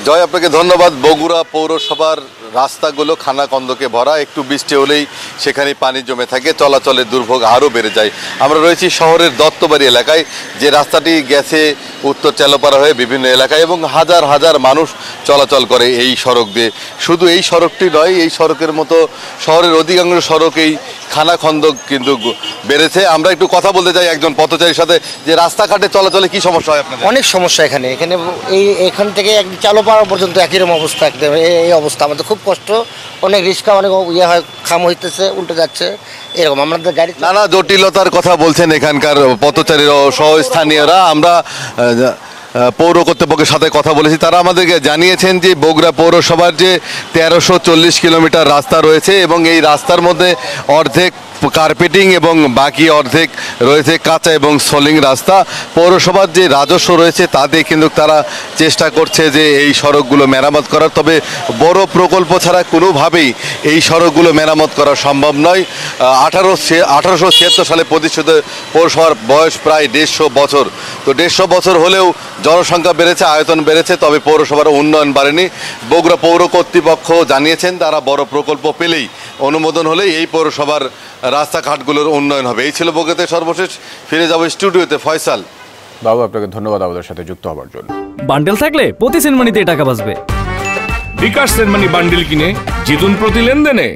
জয়, আপনাকে ধন্যবাদ। বগুড়া পৌরসভার রাস্তাগুলো খানাখন্দকে ভরা, একটু বৃষ্টি হলেই সেখানে পানি জমে থাকে, চলাচলের দুর্ভোগ আরও বেড়ে যায়। আমরা রয়েছি শহরের দত্তবাড়ি এলাকায়, যে রাস্তাটি গেছে উত্তর চালপাড়া হয়ে বিভিন্ন এলাকায় এবং হাজার হাজার মানুষ চলাচল করে এই সড়ক দিয়ে। শুধু এই সড়কটি নয়, এই সড়কের মতো শহরের অধিকাংশ সড়কেই খানাখন্দক কিন্তু বেড়েছে। আমরা একটু কথা বলতে চাই একজন পথচারীর সাথে, যে রাস্তাঘাটে চলাচলে কি সমস্যা হয় আপনাদের? অনেক সমস্যা এখানে এখান থেকে চালপাড়া পর্যন্ত একই রকম অবস্থা, একদম এই অবস্থা। আমাদের খুব কষ্ট, অনেক রিক্সা অনেক ইয়ে হয়, খাম হইতেছে, উল্টে যাচ্ছে, এরকম আমাদের গাড়ি নানা জটিলতার কথা বলছেন এখানকার পথচারীরা ও সহস্থানীয়রা। আমরা পৌর কর্তৃপক্ষের সাথে কথা বলেছি, তারা আমাদেরকে জানিয়েছেন যে বগুড়া পৌরসভার যে 1340 কিলোমিটার রাস্তা রয়েছে এবং এই রাস্তার মধ্যে অর্ধেক কার্পেটিং এবং বাকি অর্ধেক রয়েছে কাঁচা এবং সলিং রাস্তা। পৌরসভার যে রাজস্ব রয়েছে তাতে কিন্তু তারা চেষ্টা করছে যে এই সড়কগুলো মেরামত করার, তবে বড় প্রকল্প ছাড়া কোনোভাবেই এই সড়কগুলো মেরামত করা সম্ভব নয়। 1876 সালে প্রতিষ্ঠিত পৌরসভার বয়স প্রায় 150 বছর। তো 150 বছর হলেও জনসংখ্যা বেড়েছে, আয়তন বেড়েছে, তবে পৌরসভার উন্নয়ন বাড়েনি। বগুড়া পৌর কর্তৃপক্ষ জানিয়েছেন তারা বড় প্রকল্প পেলেই, অনুমোদন হলেই এই পৌরসভার রাস্তাঘাটগুলোর উন্নয়ন হবে। এই ছিল বগুড়াতে সর্বশেষ। ফিরে যাব স্টুডিওতে। ফয়সাল বাবু, আপনাকে ধন্যবাদ আমাদের সাথে যুক্ত হওয়ার জন্য। বান্ডেল থাকলে প্রতি সেনমানিতে টাকা বাঁচবে। বিকাশ সেনমানি বান্ডিল কিনে জিতুন প্রতি লেনদেনে।